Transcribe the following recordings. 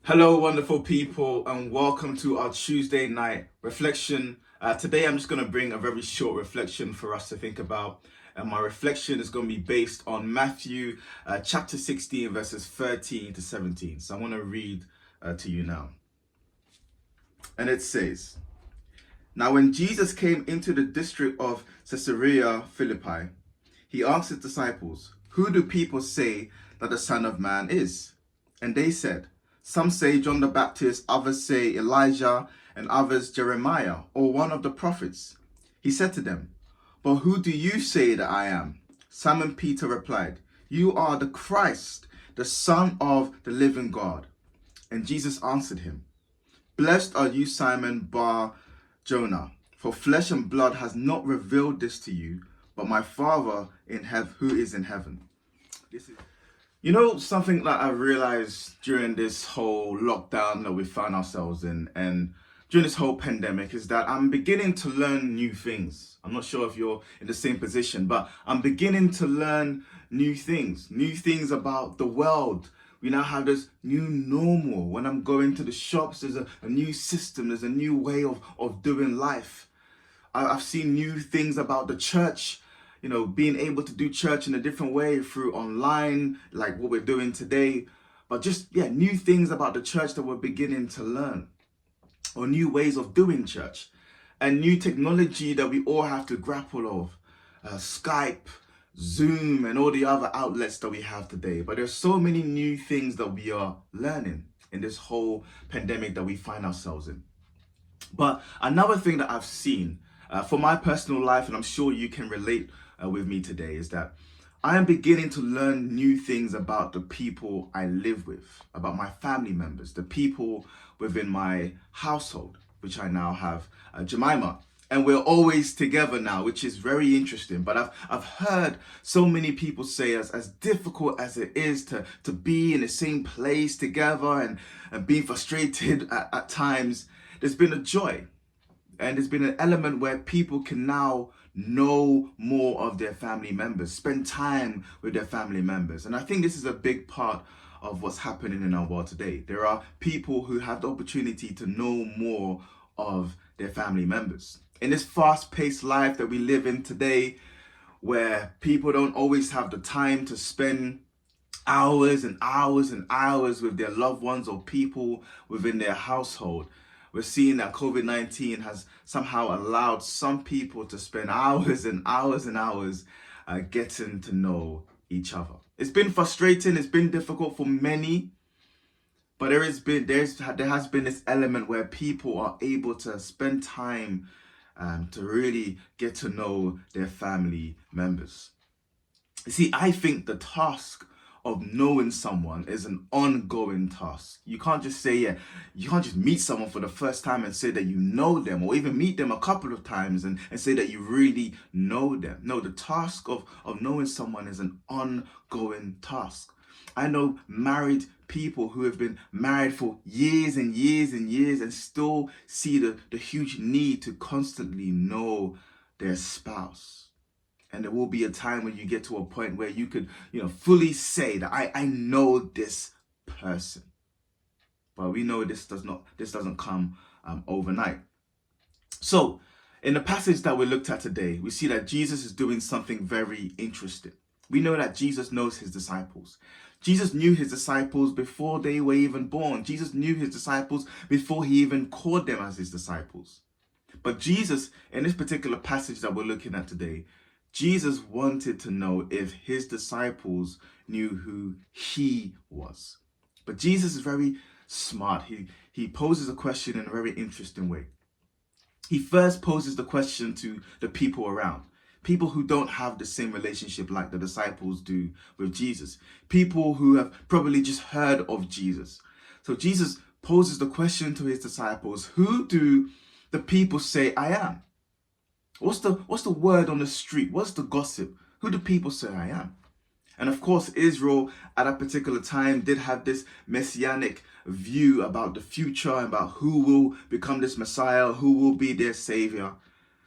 Hello, wonderful people, and welcome to our Tuesday night reflection. Today, I'm just going to bring a very short reflection for us to think about. And my reflection is going to be based on Matthew chapter 16, verses 13 to 17. So I want to read to you now. And it says, Now when Jesus came into the district of Caesarea Philippi, he asked his disciples, "Who do people say that the Son of Man is?" And they said, "Some say John the Baptist, others say Elijah, and others Jeremiah, or one of the prophets." He said to them, "But who do you say that I am?" Simon Peter replied, "You are the Christ, the Son of the living God." And Jesus answered him, "Blessed are you, Simon Bar-Jonah, for flesh and blood has not revealed this to you, but my Father in heaven, who is in heaven." Something that I realized during this whole lockdown that we found ourselves in and during this whole pandemic is that I'm beginning to learn new things. I'm not sure if you're in the same position, but I'm beginning to learn new things about the world. We now have this new normal. When I'm going to the shops, there's a new system, there's a new way of doing life. I've seen new things about the church, being able to do church in a different way through online, like what we're doing today. But new things about the church that we're beginning to learn, or new ways of doing church, and new technology that we all have to grapple of, Skype, Zoom, and all the other outlets that we have today. But there's so many new things that we are learning in this whole pandemic that we find ourselves in. But another thing that I've seen for my personal life, and I'm sure you can relate with me today, is that I am beginning to learn new things about the people I live with, about my family members, the people within my household, which I now have Jemima. And we're always together now, which is very interesting. But I've heard so many people say as difficult as it is to be in the same place together and being frustrated at times, there's been a joy. And there's been an element where people can now know more of their family members, spend time with their family members. And I think this is a big part of what's happening in our world today. There are people who have the opportunity to know more of their family members. In this fast-paced life that we live in today, where people don't always have the time to spend hours and hours and hours with their loved ones or people within their household, we're seeing that COVID-19 has somehow allowed some people to spend hours and hours and hours getting to know each other. It's been frustrating, it's been difficult for many, but there has been this element where people are able to spend time to really get to know their family members. You see, I think the task of knowing someone is an ongoing task. You can't just say, you can't just meet someone for the first time and say that you know them, or even meet them a couple of times and say that you really know them. No, the task of knowing someone is an ongoing task. I know married people who have been married for years and years and years and still see the huge need to constantly know their spouse. And there will be a time when you get to a point where you could, fully say that I know this person. But we know this doesn't come overnight. So in the passage that we looked at today, we see that Jesus is doing something very interesting. We know that Jesus knows his disciples. Jesus knew his disciples before they were even born. Jesus knew his disciples before he even called them as his disciples. But Jesus, in this particular passage that we're looking at today, Jesus wanted to know if his disciples knew who he was. But Jesus is very smart. He poses a question in a very interesting way. He first poses the question to the people around. People who don't have the same relationship like the disciples do with Jesus. People who have probably just heard of Jesus. So Jesus poses the question to his disciples, who do the people say I am? What's the word on the street? What's the gossip? Who do people say I am? And of course, Israel at that particular time did have this messianic view about the future, about who will become this Messiah, who will be their savior.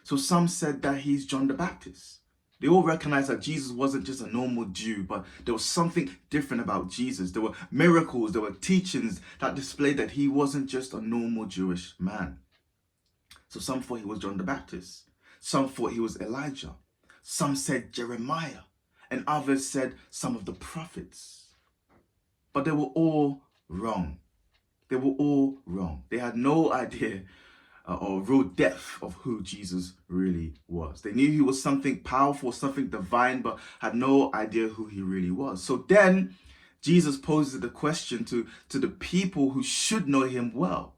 So some said that he's John the Baptist. They all recognized that Jesus wasn't just a normal Jew, but there was something different about Jesus. There were miracles, there were teachings that displayed that he wasn't just a normal Jewish man. So some thought he was John the Baptist. Some thought he was Elijah. Some said Jeremiah. And others said some of the prophets. But they were all wrong. They were all wrong. They had no idea or real depth of who Jesus really was. They knew he was something powerful, something divine, but had no idea who he really was. So then Jesus poses the question to the people who should know him well,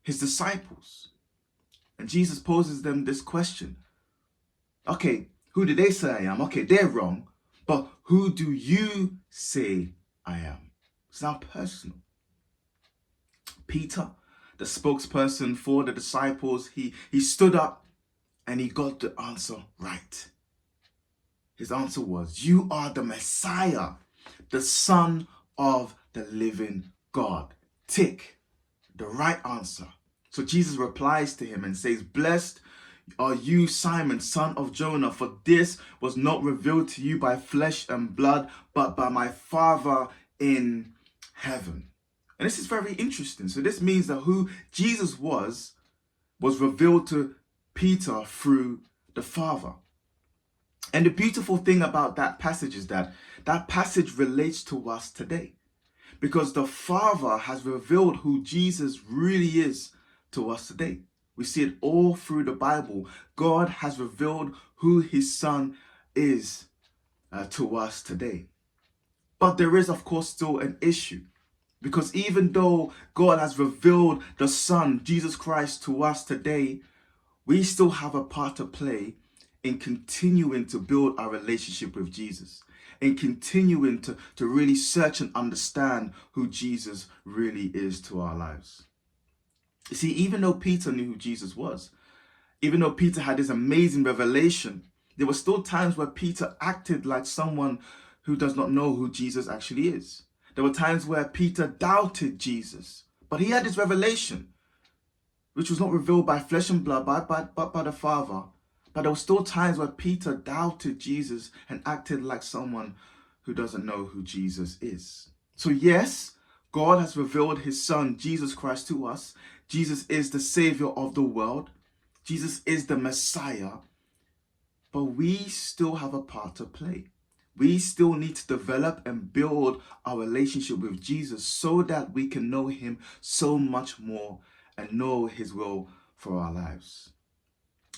his disciples. And Jesus poses them this question. Okay, who do they say I am? Okay, they're wrong. But who do you say I am? It's now personal. Peter, the spokesperson for the disciples, he stood up and he got the answer right. His answer was, you are the Messiah, the Son of the living God. Tick, the right answer. So Jesus replies to him and says, blessed are you, Simon, son of Jonah, for this was not revealed to you by flesh and blood, but by my Father in heaven. And this is very interesting. So this means that who Jesus was revealed to Peter through the Father. And the beautiful thing about that passage is that that passage relates to us today, because the Father has revealed who Jesus really is to us today. We see it all through the Bible. God has revealed who his Son is to us today. But there is, of course, still an issue. Because even though God has revealed the Son, Jesus Christ, to us today, we still have a part to play in continuing to build our relationship with Jesus, in continuing to really search and understand who Jesus really is to our lives. You see, even though Peter knew who Jesus was, even though Peter had this amazing revelation, there were still times where Peter acted like someone who does not know who Jesus actually is. There were times where Peter doubted Jesus, but he had this revelation, which was not revealed by flesh and blood, but by the Father. But there were still times where Peter doubted Jesus and acted like someone who doesn't know who Jesus is. So yes, God has revealed his Son, Jesus Christ, to us. Jesus is the Savior of the world. Jesus is the Messiah. But we still have a part to play. We still need to develop and build our relationship with Jesus so that we can know him so much more and know his will for our lives.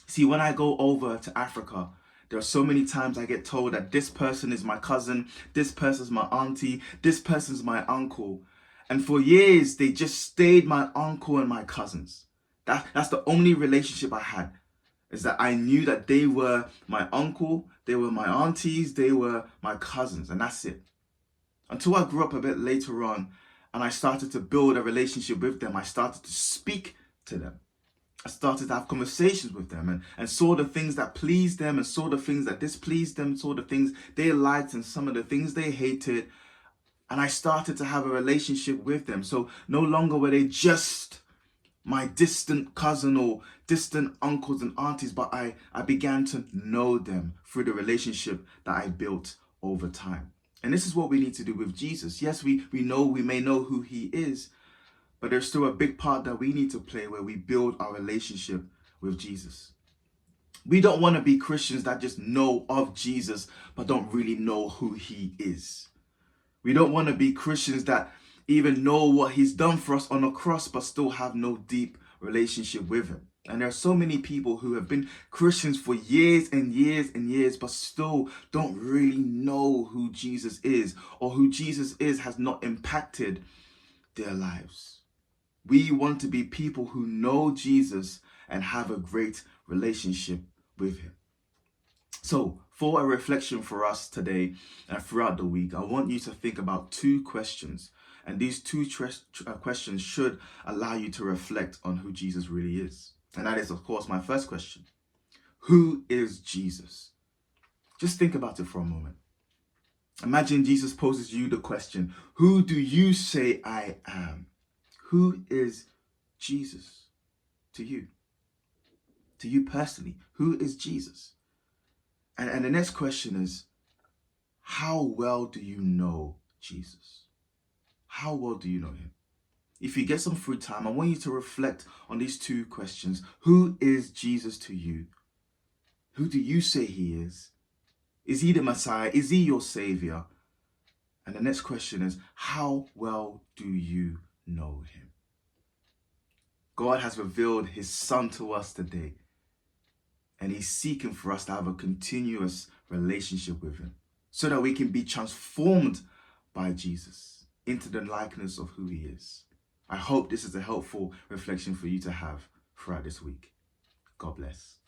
See, when I go over to Africa, there are so many times I get told that this person is my cousin, this person is my auntie, this person is my uncle. And for years, they just stayed my uncle and my cousins. That's the only relationship I had, is that I knew that they were my uncle, they were my aunties, they were my cousins, and that's it. Until I grew up a bit later on and I started to build a relationship with them, I started to speak to them. I started to have conversations with them and saw the things that pleased them and saw the things that displeased them, saw the things they liked and some of the things they hated. And I started to have a relationship with them. So no longer were they just my distant cousin or distant uncles and aunties, but I began to know them through the relationship that I built over time. And this is what we need to do with Jesus. Yes, we may know who he is, but there's still a big part that we need to play where we build our relationship with Jesus. We don't want to be Christians that just know of Jesus, but don't really know who he is. We don't want to be Christians that even know what he's done for us on the cross, but still have no deep relationship with him. And there are so many people who have been Christians for years and years and years, but still don't really know who Jesus is, or who Jesus is has not impacted their lives. We want to be people who know Jesus and have a great relationship with him. So, for a reflection for us today and throughout the week, I want you to think about two questions. And these two questions should allow you to reflect on who Jesus really is. And that is, of course, my first question. Who is Jesus? Just think about it for a moment. Imagine Jesus poses you the question, who do you say I am? Who is Jesus to you? To you personally, who is Jesus? And the next question is, how well do you know Jesus? How well do you know him? If you get some free time, I want you to reflect on these two questions. Who is Jesus to you? Who do you say he is? Is he the Messiah? Is he your Savior? And the next question is, how well do you know him? God has revealed his Son to us today, and he's seeking for us to have a continuous relationship with him so that we can be transformed by Jesus into the likeness of who he is. I hope this is a helpful reflection for you to have throughout this week. God bless.